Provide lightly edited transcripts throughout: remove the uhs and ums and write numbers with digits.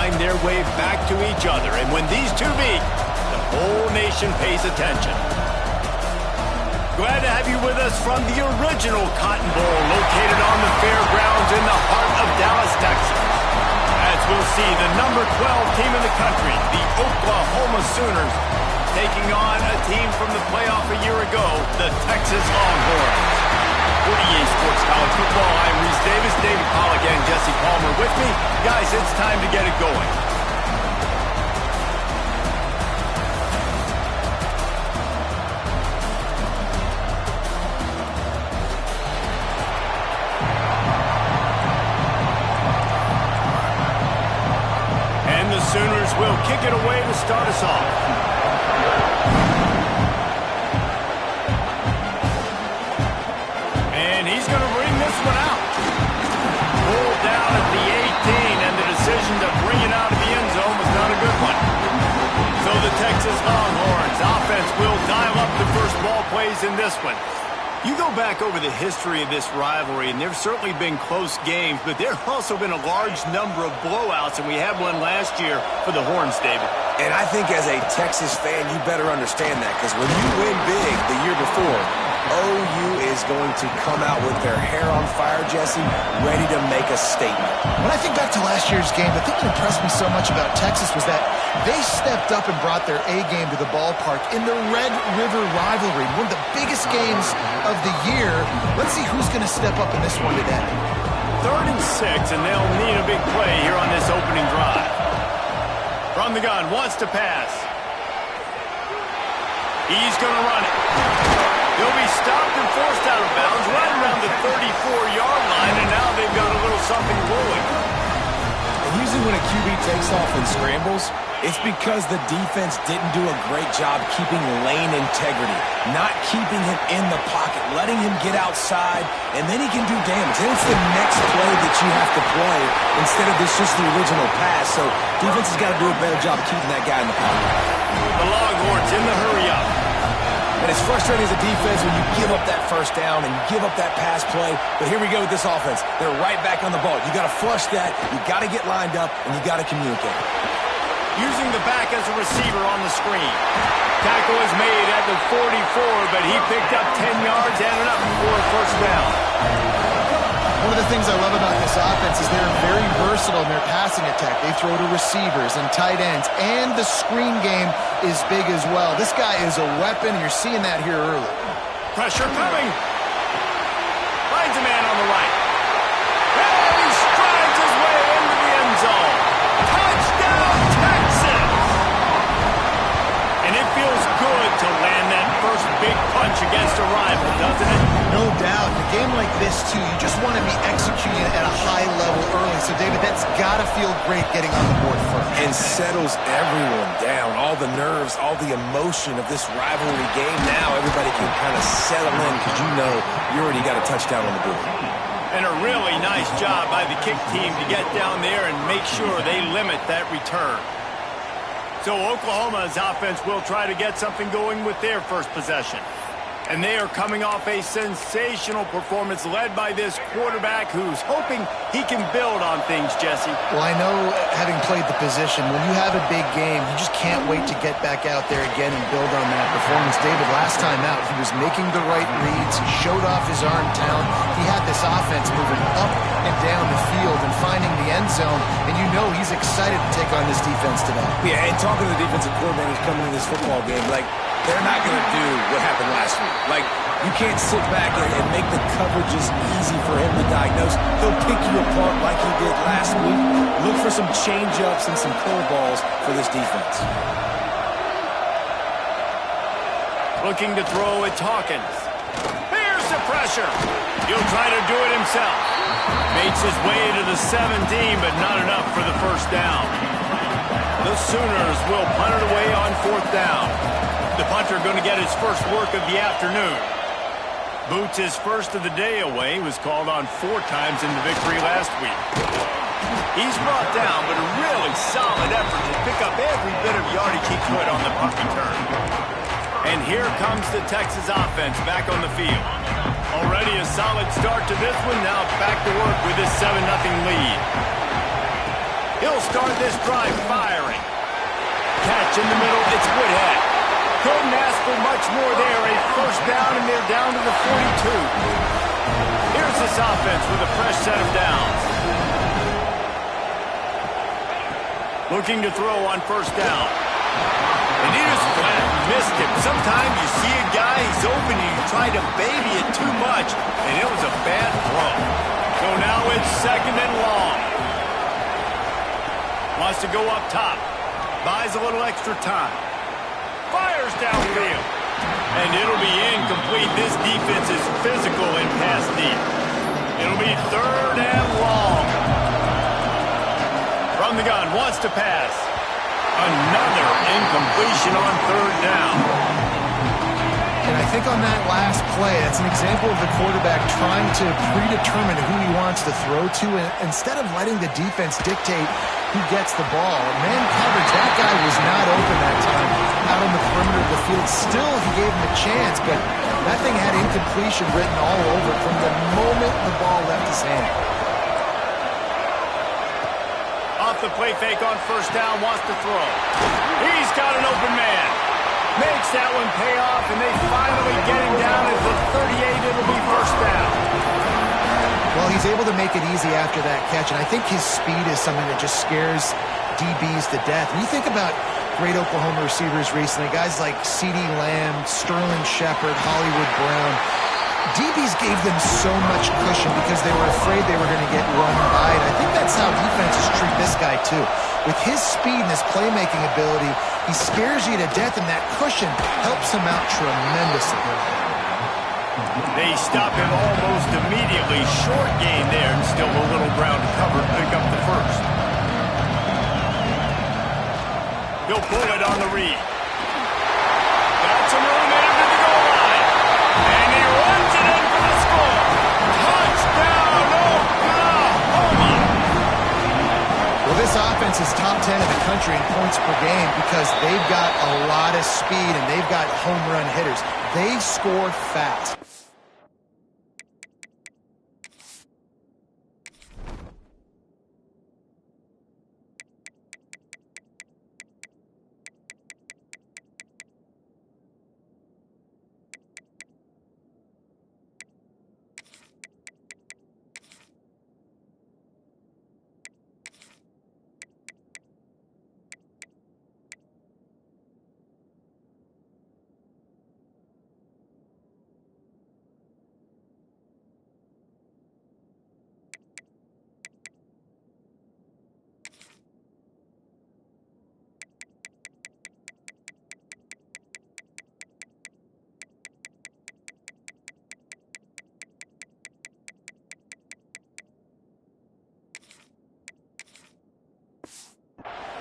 find their way back to each other. And when these two meet, the whole nation pays attention. Glad to have you with us from the original Cotton Bowl, located on the fairgrounds in the heart of Dallas, Texas. As we'll see, the number 12 team in the country, the Oklahoma Sooners, taking on a team from the playoff a year ago, the Texas Longhorns. For EA Sports College Football, I'm Reese Davis, David Pollack, and Jesse Palmer with me. Guys, it's time to get it going. Sooners will kick it away to start us off. And he's going to bring this one out. Pulled down at the 18, and the decision to bring it out of the end zone was not a good one. So the Texas Longhorns offense will dial up the first ball plays in this one. You go back over the history of this rivalry, and there have certainly been close games, but there have also been a large number of blowouts, and we had one last year for the Horns, David. And I think as a Texas fan, you better understand that, because when you win big the year before, OU is going to come out with their hair on fire, Jesse, ready to make a statement. When I think back to last year's game, the thing that impressed me so much about Texas was that they stepped up and brought their A game to the ballpark in the Red River rivalry, one of the biggest games of the year. Let's see who's going to step up in this one today. 3rd and 6, and they'll need a big play here on this opening drive. From the gun, wants to pass. He's going to run it. He'll be stopped and forced out of bounds right around the 34-yard line, and now they've got a little something rolling. And usually when a QB takes off and scrambles, it's because the defense didn't do a great job keeping lane integrity, not keeping him in the pocket, letting him get outside, and then he can do damage. Then it's the next play that you have to play instead of this just the original pass. So defense has got to do a better job keeping that guy in the pocket. The Longhorns in the hurry-up. And it's frustrating as a defense when you give up that first down and you give up that pass play. But here we go with this offense. They're right back on the ball. You got to flush that. You got to get lined up, and you got to communicate. Using the back as a receiver on the screen. Tackle is made at the 44, but he picked up 10 yards and enough for a first down. One of the things I love about this offense is they're very versatile in their passing attack. They throw to receivers and tight ends, and the screen game is big as well. This guy is a weapon, and you're seeing that here early. Pressure coming. Finds a man on the right. And he strides his way into the end zone. Touchdown, Texas! And it feels good to land that first big punch against a rival, doesn't it? No doubt. In a game like this, too, you just want to be executing at a high level early. So, David, that's got to feel great getting on the board first. And settles everyone down. All the nerves, all the emotion of this rivalry game. Now everybody can kind of settle in because you know you already got a touchdown on the board. And a really nice job by the kick team to get down there and make sure they limit that return. So Oklahoma's offense will try to get something going with their first possession. And they are coming off a sensational performance led by this quarterback who's hoping he can build on things, Jesse. Well, I know, having played the position, when you have a big game, you just can't wait to get back out there again and build on that performance. David, last time out, he was making the right reads. He showed off his arm talent. He had this offense moving up and down the field and finding the end zone. And you know he's excited to take on this defense today. Yeah, and talking to the defensive coordinators coming into this football game, like, they're not going to do what happened last week. Like, you can't sit back and make the coverages easy for him to diagnose. He'll pick you apart like he did last week. Look for some change-ups and some curveballs for this defense. Looking to throw at Hawkins. Here's the pressure. He'll try to do it himself. Makes his way to the 17, but not enough for the first down. The Sooners will punt it away on 4th down. The punter going to get his first work of the afternoon. Boots, his first of the day away, was called on 4 times in the victory last week. He's brought down, but a really solid effort to pick up every bit of yardage he could on the punt return. And here comes the Texas offense back on the field. Already a solid start to this one, now back to work with this 7-0 lead. He'll start this drive firing. Catch in the middle, it's Woodhead. Couldn't ask for much more there. A first down, and they're down to the 42. Here's this offense with a fresh set of downs. Looking to throw on first down. And he just flat missed him. Sometimes you see a guy, he's open, and you try to baby it too much, and it was a bad throw. So now it's second and long. Wants to go up top. Buys a little extra time. Fires downfield. And it'll be incomplete. This defense is physical and pass deep. It'll be third and long. From the gun, wants to pass. Another incompletion on third down. And I think on that last play, that's an example of the quarterback trying to predetermine who he wants to throw to, and instead of letting the defense dictate who gets the ball. Man coverage, that guy was not open that time out on the perimeter of the field. Still, he gave him a chance, but that thing had incompletion written all over it from the moment the ball left his hand. Off the play fake on first down, wants to throw. He's got an open man. Makes that one pay off, and they finally get him down at the 38. It'll be first down. Well, he's able to make it easy after that catch, and I think his speed is something that just scares DBs to death. When you think about great Oklahoma receivers recently, guys like CeeDee Lamb, Sterling Shepard, Hollywood Brown, DBs gave them so much cushion because they were afraid they were going to get run by, and I think that's how defenses treat this guy too. With his speed and his playmaking ability, he scares you to death, and that cushion helps him out tremendously. They stop him almost immediately. Short gain there, and still a little ground to cover to pick up the first. He'll pull it on the read. Got some room in him to the goal line. And he runs it in for the score. Touchdown, Oklahoma! Well, this offense is top 10 in the country in points per game because they've got a lot of speed and they've got home run hitters. They score fast.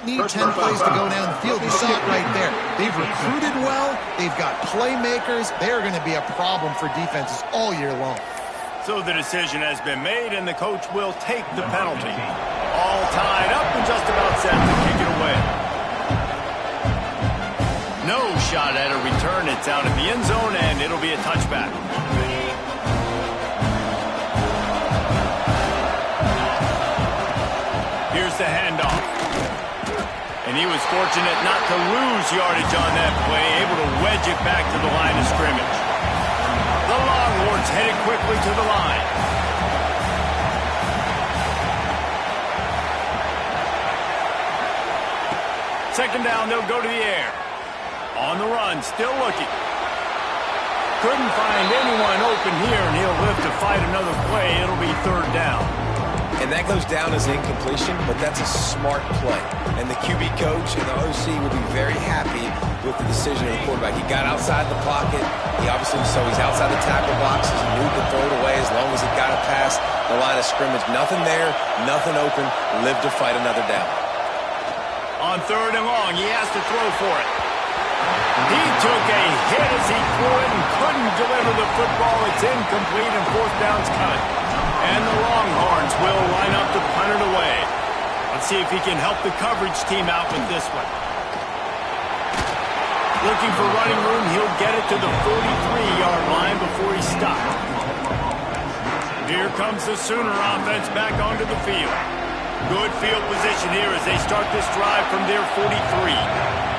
Need 10 plays to go down the field. You saw it right there. They've recruited well. They've got playmakers. They're going to be a problem for defenses all year long. So the decision has been made, and the coach will take the penalty. All tied up and just about set to kick it away. No shot at a return. It's out of the end zone, and it'll be a touchback. Here's the handoff. And he was fortunate not to lose yardage on that play, able to wedge it back to the line of scrimmage. The Longhorns headed quickly to the line. Second down, they'll go to the air. On the run, still looking. Couldn't find anyone open here, and he'll live to fight another play. It'll be third down. And that goes down as incompletion, but that's a smart play. And the QB coach and the OC will be very happy with the decision of the quarterback. He got outside the pocket. He obviously, so he's outside the tackle boxes. He knew to throw it away as long as he got it past the line of scrimmage. Nothing there, nothing open. Live to fight another down. On third and long, he has to throw for it. He took a hit as he threw it and couldn't deliver the football. It's incomplete, and fourth down's coming. And the Longhorns will line up to punt it away. Let's see if he can help the coverage team out with this one. Looking for running room, he'll get it to the 43-yard line before he stopped. Here comes the Sooner offense back onto the field. Good field position here as they start this drive from their 43.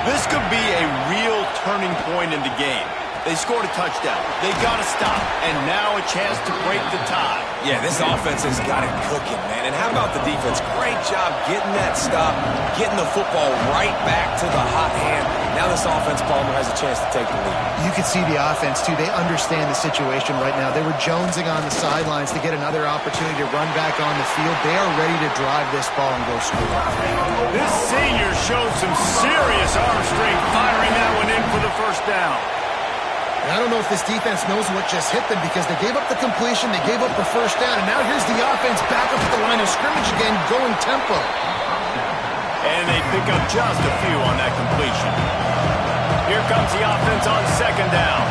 This could be a real turning point in the game. They scored a touchdown. They got to stop. And now a chance to break the tie. Yeah, this offense has got it cooking, man. And how about the defense? Great job getting that stop, getting the football right back to the hot hand. Now this offense, Palmer, has a chance to take the lead. You can see the offense, too. They understand the situation right now. They were jonesing on the sidelines to get another opportunity to run back on the field. They are ready to drive this ball and go score. This senior showed some serious arm strength firing that one in for the first down. And I don't know if this defense knows what just hit them because they gave up the completion, they gave up the first down, and now here's the offense back up at the line of scrimmage again, going tempo. And they pick up just a few on that completion. Here comes the offense on second down.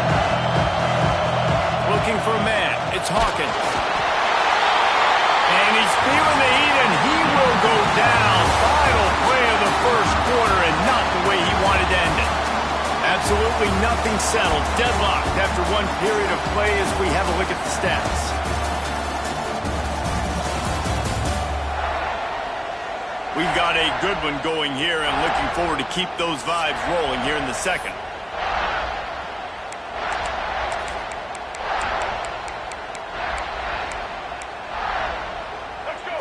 Looking for a man. It's Hawkins. And he's feeling the heat, and he will go down. Final play of the first quarter, and not the way he wanted to end it. Absolutely nothing settled. Deadlocked after one period of play as we have a look at the stats. We've got a good one going here and looking forward to keep those vibes rolling here in the second.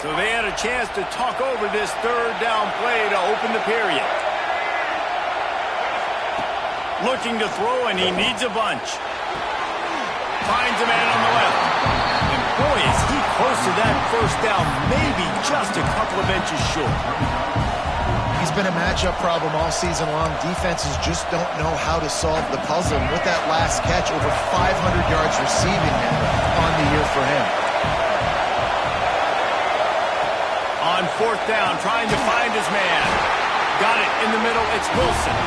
So they had a chance to talk over this third down play to open the period. Looking to throw, and he needs a bunch. Finds a man on the left. And boy, is he close to that first down, maybe just a couple of inches short. He's been a matchup problem all season long. Defenses just don't know how to solve the puzzle. And with that last catch, over 500 yards receiving on the year for him. On fourth down, trying to find his man. Got it in the middle, it's Wilson.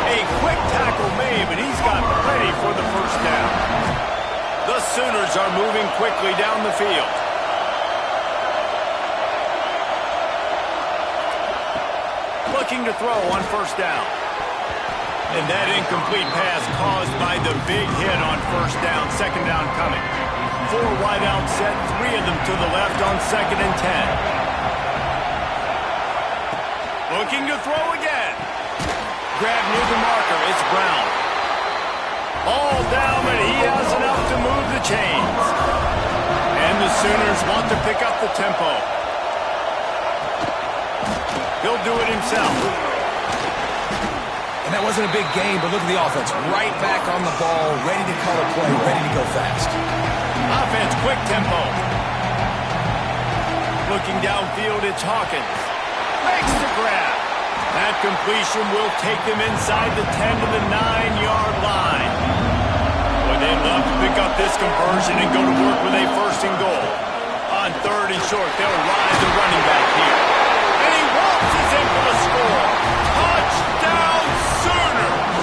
A quick tackle made, but he's got plenty for the first down. The Sooners are moving quickly down the field. Looking to throw on first down. And that incomplete pass caused by the big hit on first down, second down coming. 4 wide out set, 3 of them to the left on 2nd and 10. Looking to throw again. Grab near the marker. It's Brown. All down, but he has enough to move the chains. And the Sooners want to pick up the tempo. He'll do it himself. And that wasn't a big game, but look at the offense. Right back on the ball, ready to call a play, ready to go fast. Offense, quick tempo. Looking downfield, it's Hawkins. Makes the grab. That completion will take them inside the 10 to the 9-yard line. Boy, they'd love to pick up this conversion and go to work with a first and goal. On 3rd and short, they'll ride the running back here. And he waltzes in for the score. Touchdown, Sooners!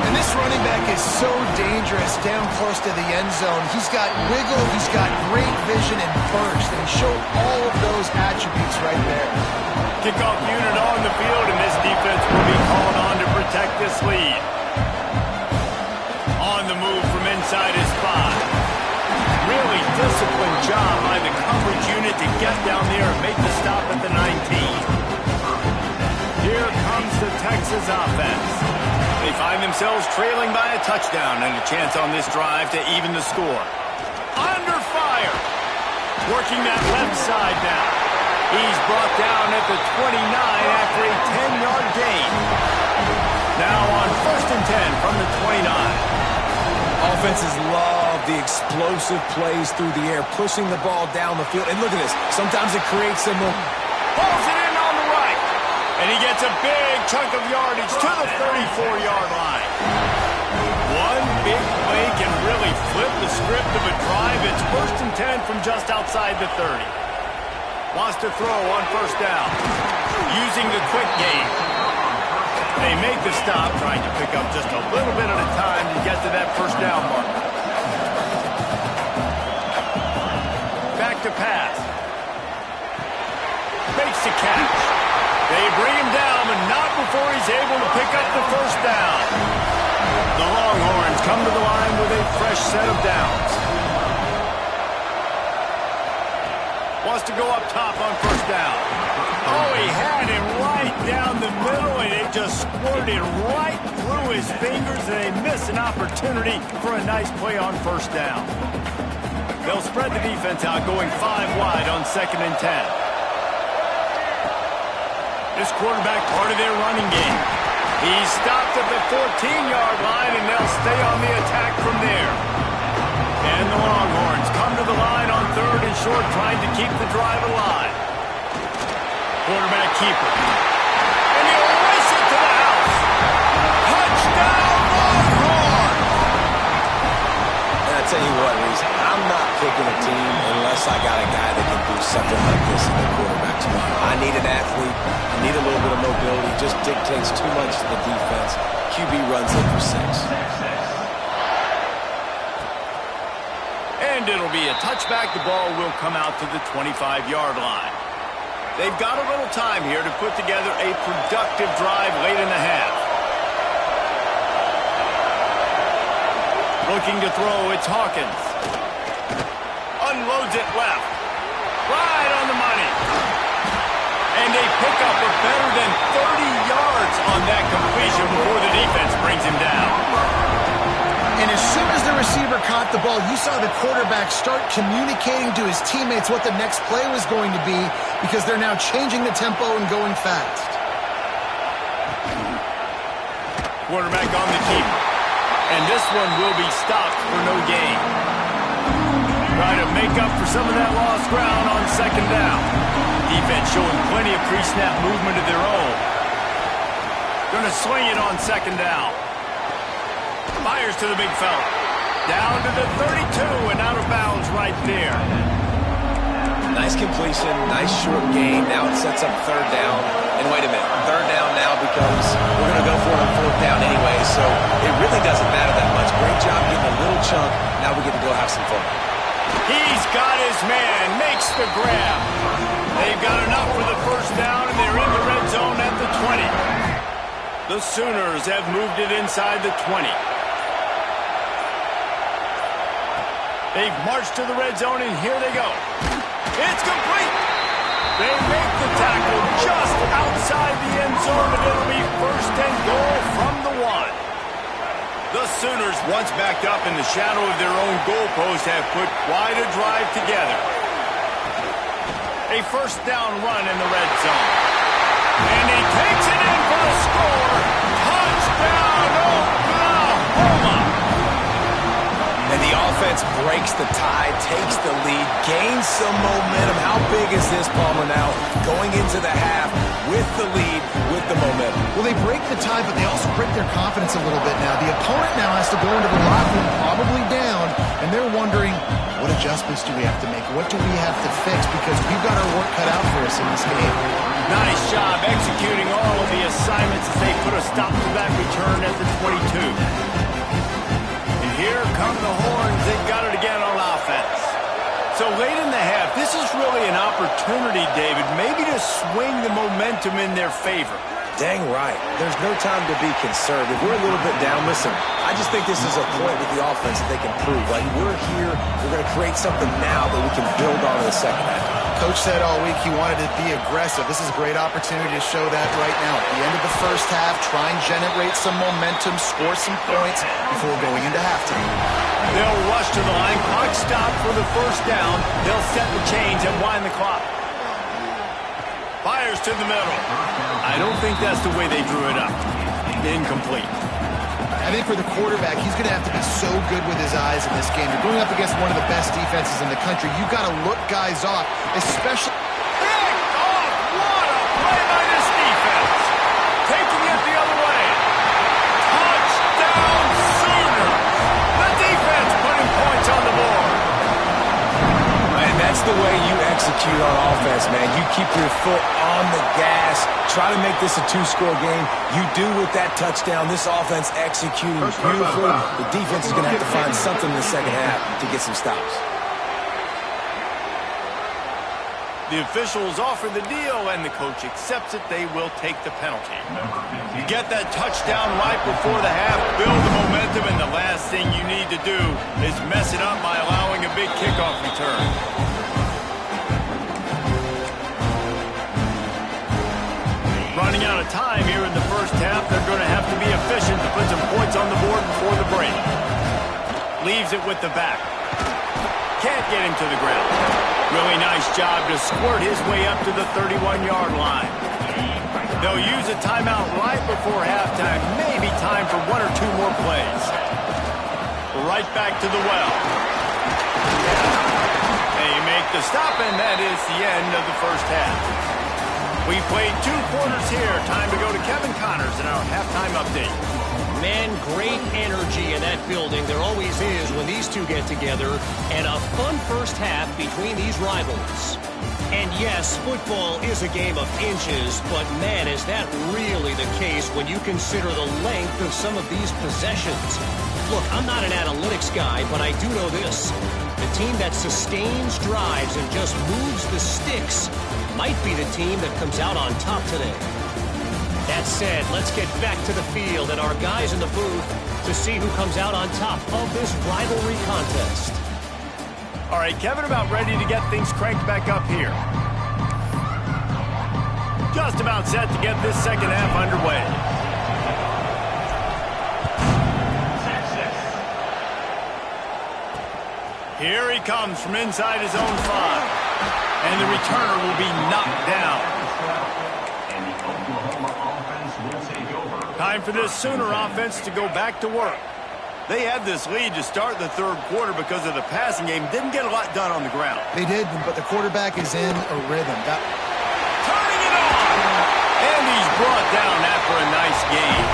And this running back is so dangerous down close to the end zone. He's got wiggle, he's got great vision and burst, and he showed all of those attributes right there. Kickoff unit on the field, and this defense will be called on to protect this lead. On the move from inside his 5. Really disciplined job by the coverage unit to get down there and make the stop at the 19. Here comes the Texas offense. They find themselves trailing by a touchdown and a chance on this drive to even the score. Under fire. Working that left side now. He's brought down at the 29 after a 10-yard gain. Now on 1st and 10 from the 29. Offenses love the explosive plays through the air, pushing the ball down the field. And look at this. Sometimes it creates some more. Pulls it in on the right. And he gets a big chunk of yardage to the 34-yard line. One big play can really flip the script of a drive. It's 1st and 10 from just outside the 30. Wants to throw on first down. Using the quick game. They make the stop, trying to pick up just a little bit at a time to get to that first down mark. Back to pass. Makes the catch. They bring him down, but not before he's able to pick up the first down. The Longhorns come to the line with a fresh set of downs. Wants to go up top on first down. Oh, he had it right down the middle, and it just squirted right through his fingers, and they missed an opportunity for a nice play on first down. They'll spread the defense out, going 5 wide on 2nd and 10. This quarterback part of their running game. He's stopped at the 14-yard line, and they'll stay on the attack from there. And the Longhorns come to the line on 3rd and short, trying to keep the drive alive. Quarterback keeper. And he'll race it to the house. Touchdown, Longhorns! And I tell you what, Reese, I'm not picking a team unless I got a guy that can do something like this in the quarterback spot. I need an athlete. I need a little bit of mobility. Just dictates too much to the defense. QB runs in for 6. And it'll be a touchback. The ball will come out to the 25-yard line. They've got a little time here to put together a productive drive late in the half. Looking to throw, it's Hawkins. Unloads it left. Right on the money. And they pick up a better than 30 yards on that completion before the defense brings him down. And as soon as the receiver caught the ball, you saw the quarterback start communicating to his teammates what the next play was going to be, because they're now changing the tempo and going fast. Quarterback on the keeper. And this one will be stopped for no gain. Trying to make up for some of that lost ground on 2nd down. Defense showing plenty of pre-snap movement of their own. Going to swing it on 2nd down. Fires to the big fella. Down to the 32 and out of bounds right there. Nice completion, nice short gain. Now it sets up 3rd down. And wait a minute, 3rd down now because we're going to go for it on 4th down anyway, so it really doesn't matter that much. Great job getting a little chunk. Now we get to go have some fun. He's got his man, makes the grab. They've got enough for the first down, and they're in the red zone at the 20. The Sooners have moved it inside the 20. They've marched to the red zone, and here they go. It's complete. They make the tackle just outside the end zone, and it'll be 1st and goal from the 1. The Sooners, once backed up in the shadow of their own goalpost, have put quite a drive together. A 1st down run in the red zone. And he takes it in for the score. Touchdown, Oklahoma! And the offense breaks the tie, takes the lead, gains some momentum. How big is this, Palmer, now? Going into the half with the lead, with the momentum. Well, they break the tie, but they also break their confidence a little bit now. The opponent now has to go into the locker room, probably down, and they're wondering, what adjustments do we have to make? What do we have to fix? Because we've got our work cut out for us in this game. Nice job executing all of the assignments as they put a stop to that return at the 22. Here come the Horns. They've got it again on offense. So late in the half, this is really an opportunity, David, maybe to swing the momentum in their favor. Dang right. There's no time to be concerned. If we're a little bit down, listen, I just think this is a point with the offense that they can prove. Like, we're here, we're going to create something now that we can build on in the 2nd half. Coach said all week he wanted to be aggressive. This is a great opportunity to show that right now. At the end of the 1st half, try and generate some momentum, score some points before going into halftime. They'll rush to the line. Clock stop for the 1st down. They'll set the chains and wind the clock. Fires to the middle. I don't think that's the way they drew it up. Incomplete. I think for the quarterback, he's going to have to be so good with his eyes in this game. You're going up against one of the best defenses in the country. You've got to look guys off, especially... Picked off! What a play by this defense! Taking it the other way. Touchdown, Sooners! The defense putting points on the board. And that's the way you execute on offense, man. You keep your foot on the gas. Try to make this a 2-score game. You do with that touchdown. This offense executing beautifully. The defense is going to have to find something in the 2nd half to get some stops. The officials offer the deal, and the coach accepts it. They will take the penalty. You get that touchdown right before the half, build the momentum, and the last thing you need to do is mess it up by allowing a big kickoff return. Running out of time here in the first half. They're going to have to be efficient to put some points on the board before the break. Leaves it with the back. Can't get him to the ground. Really nice job to squirt his way up to the 31-yard line. They'll use a timeout right before halftime. Maybe time for one or two more plays. Right back to the well. They make the stop, and that is the end of the first half. We played 2 quarters here. Time to go to Kevin Connors in our halftime update. Man, great energy in that building. There always is when these two get together. And a fun first half between these rivals. And yes, football is a game of inches, but man, is that really the case when you consider the length of some of these possessions. Look, I'm not an analytics guy, but I do know this. The team that sustains drives and just moves the sticks might be the team that comes out on top today. That said, let's get back to the field and our guys in the booth to see who comes out on top of this rivalry contest. All right, Kevin, about ready to get things cranked back up here. Just about set to get this second half underway. Here he comes from inside his own 5. And the returner will be knocked down. Time for this Sooner offense to go back to work. They had this lead to start the third quarter because of the passing game. Didn't get a lot done on the ground. They did, but the quarterback is in a rhythm. Turning it on! And he's brought down after a nice gain.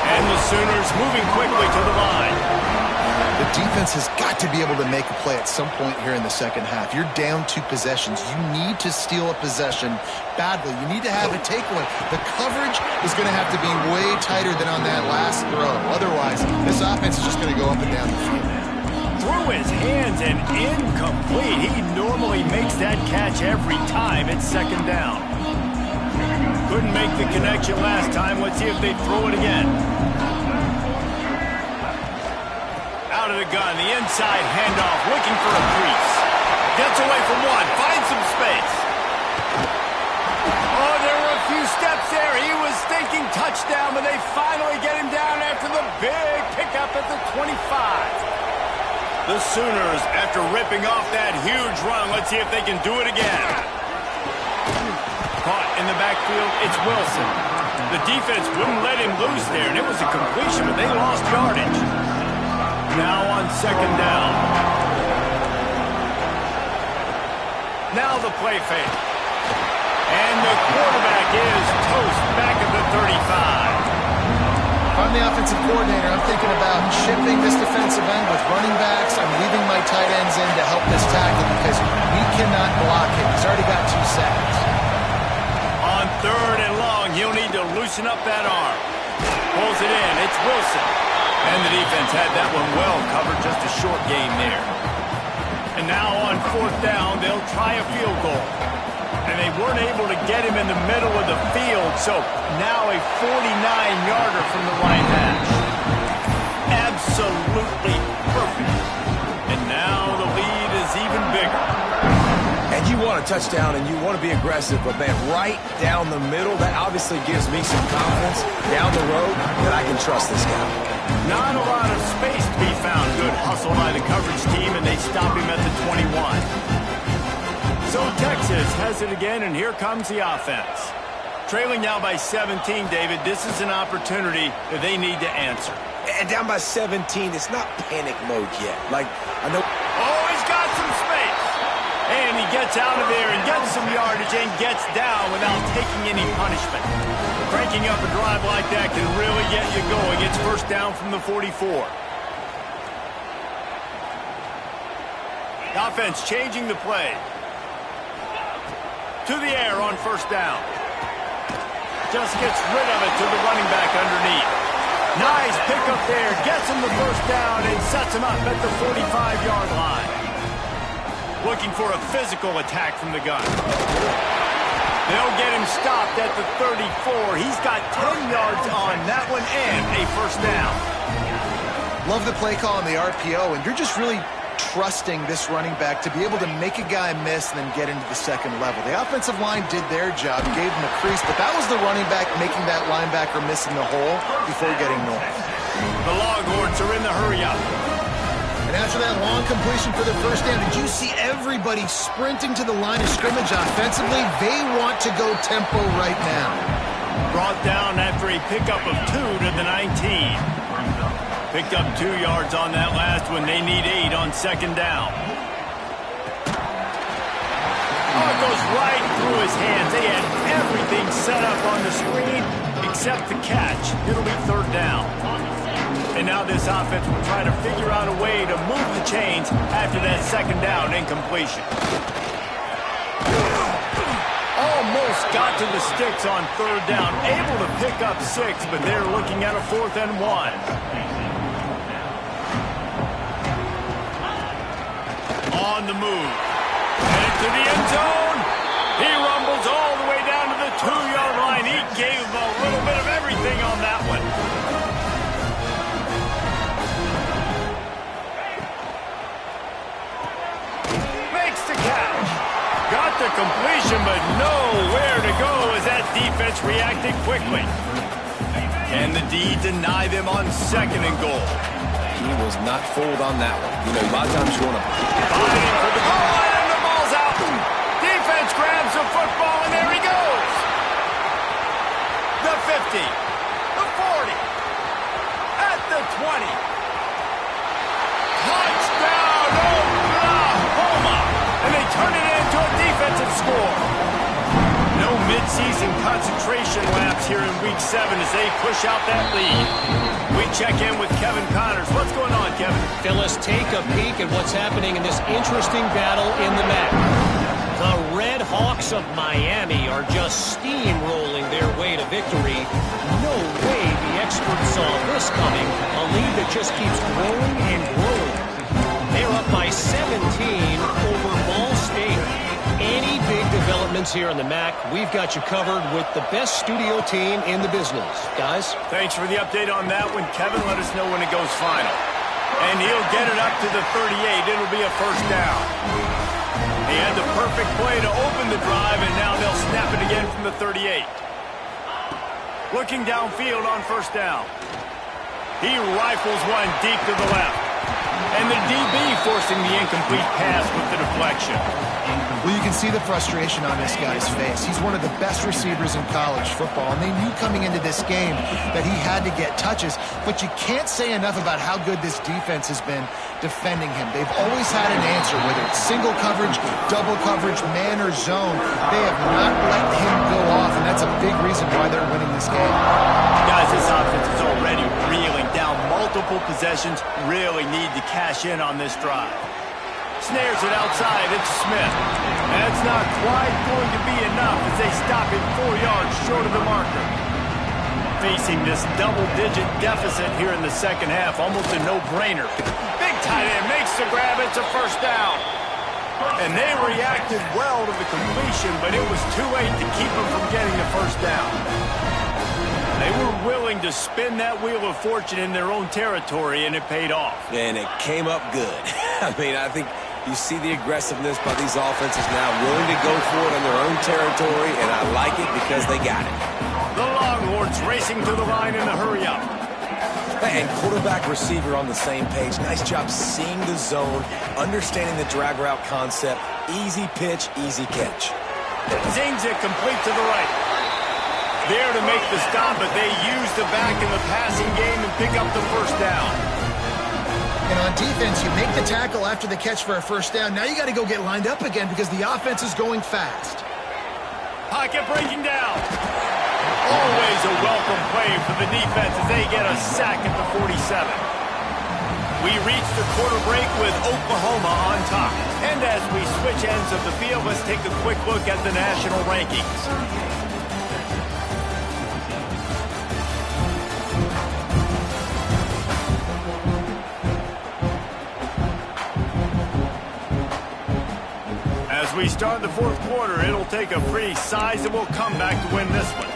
And the Sooners moving quickly to the line. The defense has got to be able to make a play at some point here in the second half. You're down 2 possessions. You need to steal a possession badly. You need to have a takeaway. The coverage is going to have to be way tighter than on that last throw. Otherwise, this offense is just going to go up and down the field. Through his hands and incomplete. He normally makes that catch every time. It's second down. Couldn't make the connection last time. Let's see if they throw it again. Out of the gun, the inside handoff, looking for a crease. Gets away from one, finds some space. Oh, there were a few steps there. He was thinking touchdown, but they finally get him down after the big pickup at the 25. The Sooners, after ripping off that huge run, let's see if they can do it again. Caught in the backfield, it's Wilson. The defense wouldn't let him loose there, and it was a completion, but they lost yardage. Now on second down. Now the play fake. And the quarterback is toast back at the 35. If I'm the offensive coordinator, I'm thinking about chipping this defensive end with running backs. I'm leaving my tight ends in to help this tackle because we cannot block him. He's already got 2 sacks. On third and long, he'll need to loosen up that arm. Pulls it in. It's Wilson. And the defense had that one well covered, just a short gain there. And now on fourth down, they'll try a field goal. And they weren't able to get him in the middle of the field, so now a 49-yarder from the right hash. Absolutely perfect. And now the lead is even bigger. And you want a touchdown and you want to be aggressive, but man, right down the middle, that obviously gives me some confidence down the road that I can trust this guy. Not a lot of space to be found. Good hustle by the coverage team, and they stop him at the 21. So Texas has it again, and here comes the offense. Trailing now by 17, David. This is an opportunity that they need to answer. And down by 17, it's not panic mode yet. Like, I know. Oh, he's got some space. And he gets out of there and gets some yardage and gets down without taking any punishment. Cranking up a drive like that can really get you going. It's first down from the 44. The offense changing the play. To the air on first down. Just gets rid of it to the running back underneath. Nice pickup there. Gets him the first down and sets him up at the 45-yard line. Looking for a physical attack from the gun. They'll get him stopped at the 34. He's got 10 yards on that one and a first down. Love the play call on the RPO, and you're just really trusting this running back to be able to make a guy miss and then get into the second level. The offensive line did their job, gave him a crease, but that was the running back making that linebacker miss in the hole before getting north. The Longhorns are in the hurry-up. And after that long completion for the first down, did you see everybody sprinting to the line of scrimmage offensively? They want to go tempo right now. Brought down after a pickup of 2 to the 19. Picked up 2 yards on that last one. They need 8 on second down. Oh, it goes right through his hands. They had everything set up on the screen except the catch. It'll be third down. And now this offense will try to figure out a way to move the chains after that second down incompletion. Almost got to the sticks on third down. Able to pick up 6, but they're looking at a 4th and 1. On the move. Headed to the end zone. He rumbles all the way down to the 2-yard line. He gave a little bit of everything on that one. Got the completion, but nowhere to go as that defense reacted quickly. Can the D deny them on 2nd and goal? He was not fooled on that one. You know, a lot of times you want to... Fighting for the goal line, and the ball's out. Defense grabs the football, and there he goes. The 50, the 40, at the 20. Touchdown, Oklahoma! And they turn it into a defensive score. No midseason concentration laps here in Week 7 as they push out that lead. We check in with Kevin Connors. What's going on, Kevin? Phyllis, take a peek at what's happening in this interesting battle in the MAC. The Red Hawks of Miami are just steamrolling their way to victory. No way the experts saw this coming. A lead that just keeps growing and growing. They're up by 17 over Ball State. Any big developments here in the MAC, we've got you covered with the best studio team in the business. Guys? Thanks for the update on that one. Kevin, let us know when it goes final. And he'll get it up to the 38. It'll be a first down. He had the perfect play to open the drive, and now they'll snap it again from the 38. Looking downfield on first down. He rifles one deep to the left. And the DB forcing the incomplete pass with the deflection. Well, you can see the frustration on this guy's face. He's one of the best receivers in college football, and they knew coming into this game that he had to get touches, but you can't say enough about how good this defense has been defending him. They've always had an answer, whether it's single coverage, double coverage, man or zone. They have not let him go off, and that's a big reason why they're winning this game. Guys, this offense is already reeling down multiple possessions. Really need to cash in on this drive. Snares it outside. It's Smith. That's not quite going to be enough as they stop him 4 yards short of the marker. Facing this double-digit deficit here in the second half, almost a no-brainer. Big tight end makes the grab. It's a first down. And they reacted well to the completion, but it was too late to keep them from getting the first down. They were willing to spin that wheel of fortune in their own territory, and it paid off. And it came up good. I mean, I think you see the aggressiveness by these offenses now, willing to go for it on their own territory, and I like it because they got it. The Longhorns racing to the line in the hurry-up. And quarterback receiver on the same page. Nice job seeing the zone, understanding the drag route concept. Easy pitch, easy catch. Zings it complete to the right. There to make the stop, but they use the back in the passing game and pick up the first down. And on defense, you make the tackle after the catch for a first down. Now you got to go get lined up again because the offense is going fast. Pocket breaking down. Always a welcome play for the defense as they get a sack at the 47. We reach the quarter break with Oklahoma on top. And as we switch ends of the field, let's take a quick look at the national rankings. As we start the fourth quarter, it'll take a pretty sizable comeback to win this one.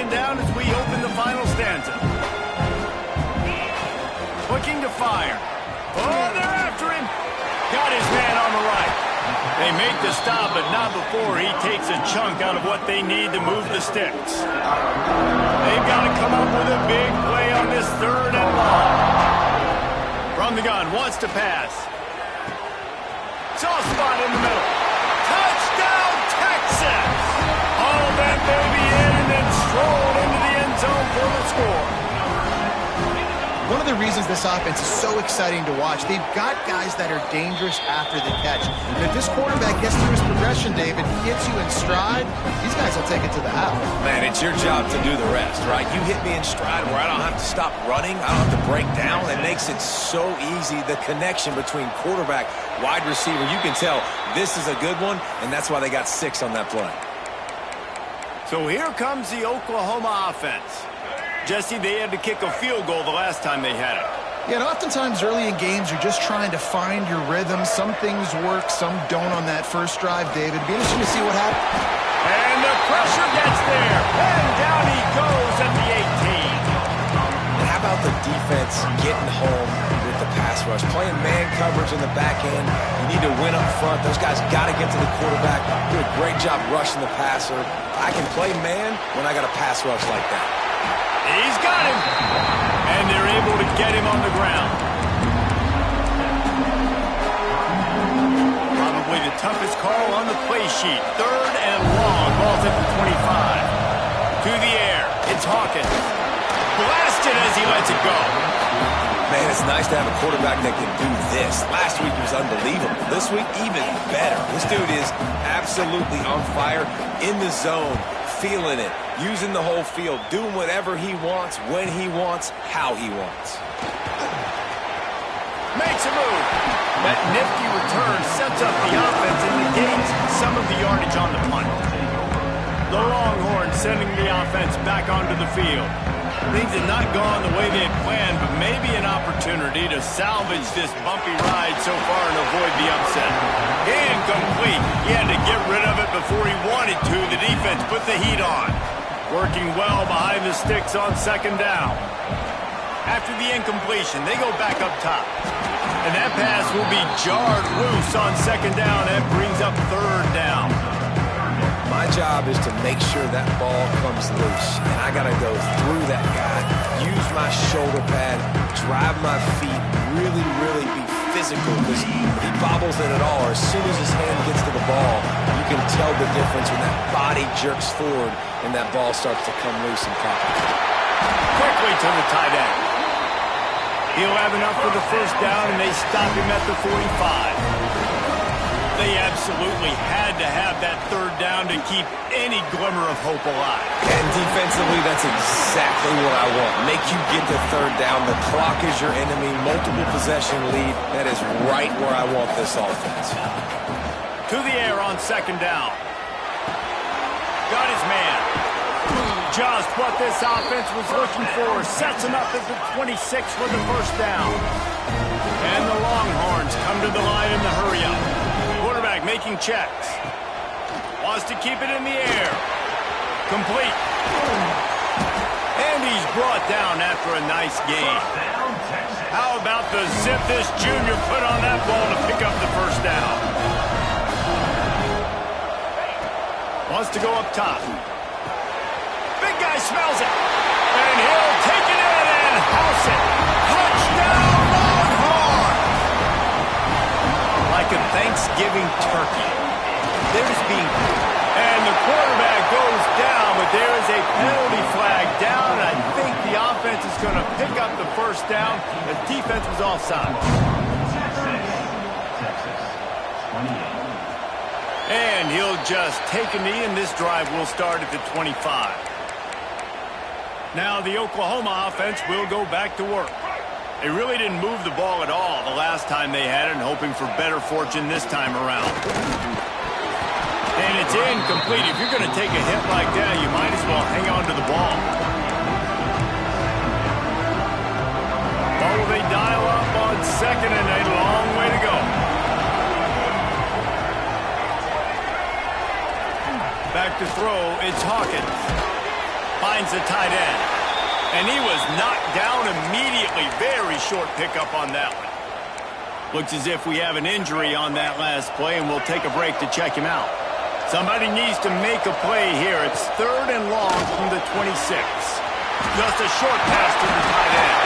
second down as we open the final stanza. Looking to fire. Oh, they're after him. Got his man on the right. They make the stop, but not before he takes a chunk out of what they need to move the sticks. They've got to come up with a big play on this 3rd and long. From the gun, wants to pass. Soft spot in the middle. Touchdown, Texas! All that baby in and then strolled into the end zone for the score. One of the reasons this offense is so exciting to watch, they've got guys that are dangerous after the catch. And if this quarterback gets through his progression, David, he hits you in stride, these guys will take it to the house. Man, it's your job to do the rest, right? You hit me in stride where I don't have to stop running. I don't have to break down. It makes it so easy. The connection between quarterback, wide receiver, you can tell this is a good one, and that's why they got 6 on that play. So here comes the Oklahoma offense. Jesse, they had to kick a field goal the last time they had it. Yeah, and oftentimes early in games, you're just trying to find your rhythm. Some things work, some don't on that first drive, David. Be interesting to see what happens. And the pressure gets there. And down he goes at the 18. And how about the defense getting home with the pass rush? Playing man coverage in the back end. You need to win up front. Those guys got to get to the quarterback. Do a great job rushing the passer. I can play man when I got a pass rush like that. He's got him. And they're able to get him on the ground. Probably the toughest call on the play sheet. 3rd and long. Ball's at the 25. To the air. It's Hawkins. Blasted as he lets it go. Man, it's nice to have a quarterback that can do this. Last week he was unbelievable. This week, even better. This dude is absolutely on fire, in the zone, feeling it, using the whole field, doing whatever he wants, when he wants, how he wants. Makes a move. That nifty return sets up the offense and negates some of the yardage on the punt. The Longhorns sending the offense back onto the field. Things have not gone the way they had planned, but maybe an opportunity to salvage this bumpy ride so far and avoid the upset. Incomplete. He had to get rid of it before he wanted to. The defense put the heat on. Working well behind the sticks on 2nd down. After the incompletion, they go back up top. And that pass will be jarred loose on 2nd down. That brings up 3rd down. My job is to make sure that ball comes loose. And I got to go through that guy, use my shoulder pad, drive my feet, really be physical. Because if he bobbles it at all, or as soon as his hand gets to the ball, you can tell the difference when that body jerks forward and that ball starts to come loose and pop. Quickly to the tight end. He'll have enough for the 1st down, and they stop him at the 45. They absolutely had to have that 3rd down to keep any glimmer of hope alive. And defensively, that's exactly what I want. Make you get the 3rd down. The clock is your enemy. Multiple possession lead. That is right where I want this offense. To the air on 2nd down. Got his man. Just what this offense was looking for. Sets him up at the 26 for the 1st down. And the Longhorns come to the line in the hurry-up. Quarterback making checks. Wants to keep it in the air. Complete. And he's brought down after a nice gain. How about the zip this junior put on that ball to pick up the 1st down? Wants to go up top. Big guy smells it. And he'll take it in and house it. Touchdown, Longhorns! Like a Thanksgiving turkey. There's being... And the quarterback goes down, but there is a penalty flag down. I think the offense is going to pick up the 1st down. The defense was offside. And he'll just take a knee, and this drive will start at the 25. Now the Oklahoma offense will go back to work. They really didn't move the ball at all the last time they had it, and hoping for better fortune this time around. And it's incomplete. If you're going to take a hit like that, you might as well hang on to the ball. Oh, they dial up on 2nd, and a long way to go. Back to throw, it's Hawkins. finds the tight end. And he was knocked down immediately. Very short pickup on that one. Looks as if we have an injury on that last play, and we'll take a break to check him out. Somebody needs to make a play here. It's 3rd and long from the 26. Just a short pass to the tight end.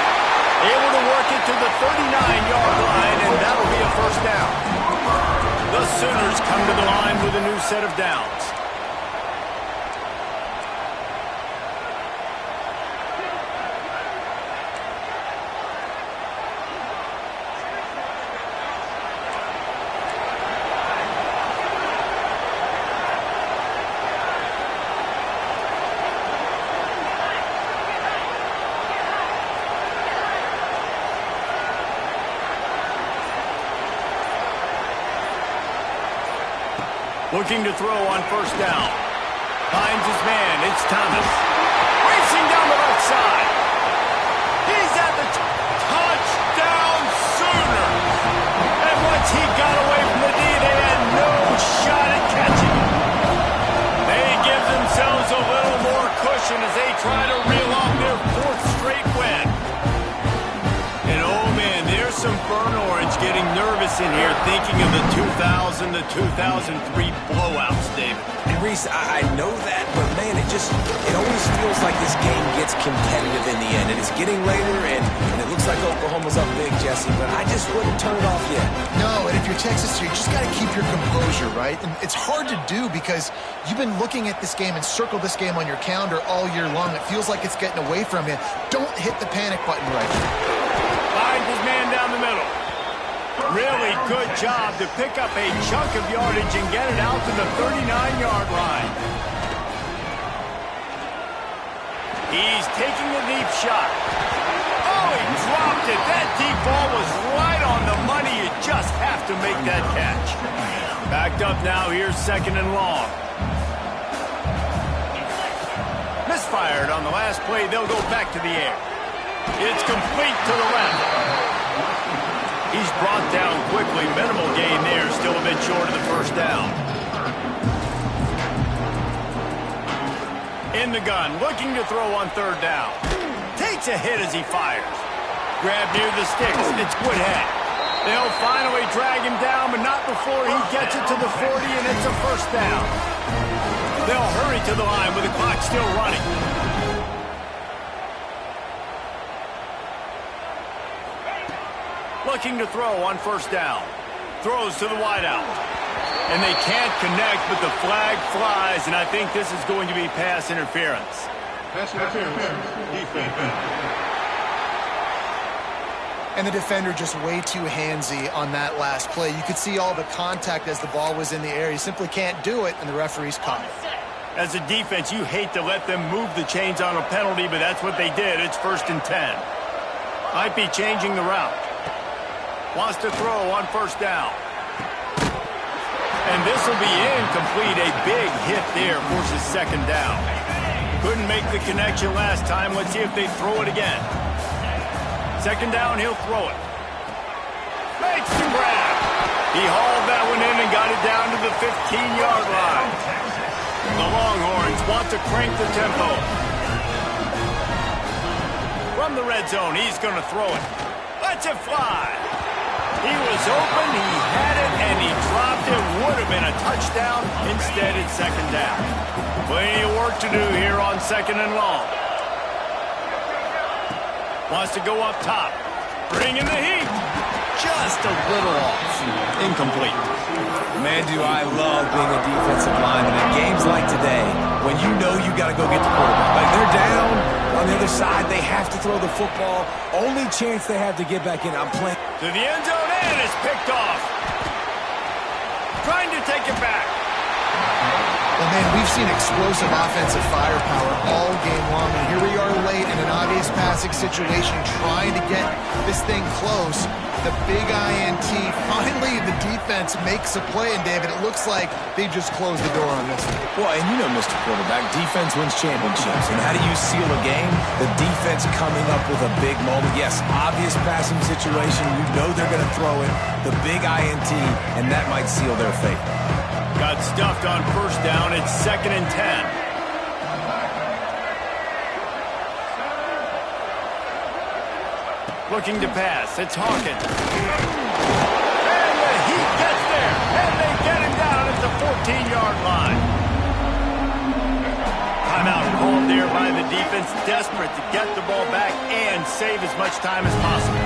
Able to work it to the 39-yard line, and that'll be a first down. The Sooners come to the line with a new set of downs. Looking to throw on first down. Finds his man. It's Thomas. Racing down the left side. He's at the touchdown Sooners. And once he got away from the D, they had no shot at catching him. They give themselves a little more cushion as they try to reel off their 4th straight win. And oh man, there's some burn orange getting nervous in here thinking of the 2000 to 2003 blowouts, David. And Reese, I know that, but man, it always feels like this game gets competitive in the end. And it's getting later, and it looks like Oklahoma's up big, Jesse, but I just wouldn't turn it off yet. No, and if you're Texas, you just got to keep your composure, right? And it's hard to do because you've been looking at this game and circled this game on your calendar all year long. It feels like it's getting away from you. Don't hit the panic button right now. Finds his man down the middle. Really good job to pick up a chunk of yardage and get it out to the 39-yard line. He's taking a deep shot. Oh, he dropped it. That deep ball was right on the money. You just have to make that catch. Backed up now. Here's 2nd and long. Misfired on the last play. They'll go back to the air. It's complete to the left. He's brought down quickly. Minimal gain there. Still a bit short of the first down. In the gun. Looking to throw on 3rd down. Takes a hit as he fires. Grab near the sticks. It's Woodhead. They'll finally drag him down, but not before he gets it to the 40, and it's a first down. They'll hurry to the line with the clock still running. Looking to throw on first down. Throws to the wideout. And they can't connect, but the flag flies, and I think this is going to be pass interference. Pass interference. Defense. And the defender just way too handsy on that last play. You could see all the contact as the ball was in the air. You simply can't do it, and the referee's caught it. As a defense, you hate to let them move the chains on a penalty, but that's what they did. It's 1st and 10. Might be changing the route. Wants to throw on first down. And this will be incomplete. A big hit there forces 2nd down. Couldn't make the connection last time. Let's see if they throw it again. 2nd down, he'll throw it. Makes the grab. He hauled that one in and got it down to the 15-yard line. The Longhorns want to crank the tempo. From the red zone, he's going to throw it. Lets it fly. He was open, he had it, and he dropped it. Would have been a touchdown. Instead, it's 2nd down. Plenty of work to do here on 2nd and long. Wants to go up top. Bringing the heat. Just a little off. Incomplete. Man, do I love being a defensive lineman. In games like today, when you know you got to go get the quarterback. Like they're down on the other side, they have to throw the football. Only chance they have to get back in. I'm playing. To the end zone, and it's picked off. Trying to take it back. Well, man, we've seen explosive offensive firepower all game long, and here we are late in an obvious passing situation trying to get this thing close. The big INT. Finally, the defense makes a play, and David, it looks like they just closed the door on this one. Well, and you know, Mr. Quarterback, defense wins championships. And how do you seal a game? The defense coming up with a big moment. Yes, obvious passing situation. You know they're going to throw it. The big INT, and that might seal their fate. Got stuffed on first down. It's 2nd and 10. Looking to pass. It's Hawkins. And the Heat gets there. And they get him down at the 14-yard line. Timeout called there by the defense, desperate to get the ball back and save as much time as possible.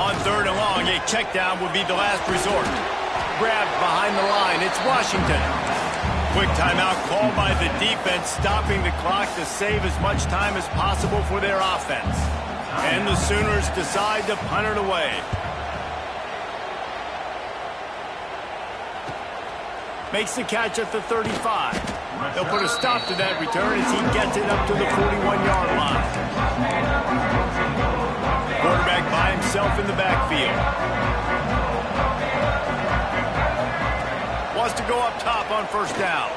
On 3rd and long, a check down would be the last resort. Grabbed behind the line. It's Washington. Quick timeout called by the defense, stopping the clock to save as much time as possible for their offense. And the Sooners decide to punt it away. Makes the catch at the 35. They'll put a stop to that return as he gets it up to the 41-yard line. Quarterback by himself in the backfield. Wants to go up top on 1st down.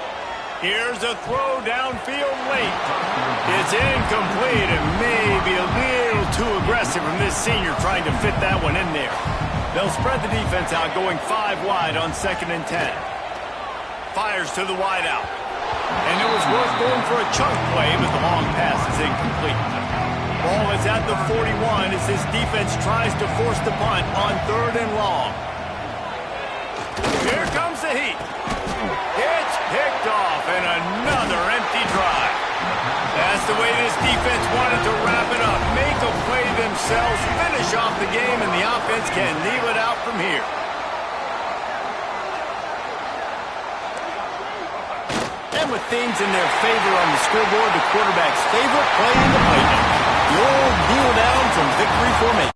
Here's a throw downfield late. It's incomplete and maybe a little too aggressive from this senior trying to fit that one in there. They'll spread the defense out, going 5 wide on 2nd and 10. Fires to the wideout. And it was worth going for a chunk play, but the long pass is incomplete. Ball is at the 41 as this defense tries to force the punt on 3rd and long. Here comes the Heat. It's picked off and another empty drive. That's the way this defense wanted to wrap it up. Make a play themselves, finish off the game, and the offense can leave it out from here. And with things in their favor on the scoreboard, the quarterback's favorite play in the fight. The old kneel down from victory formation.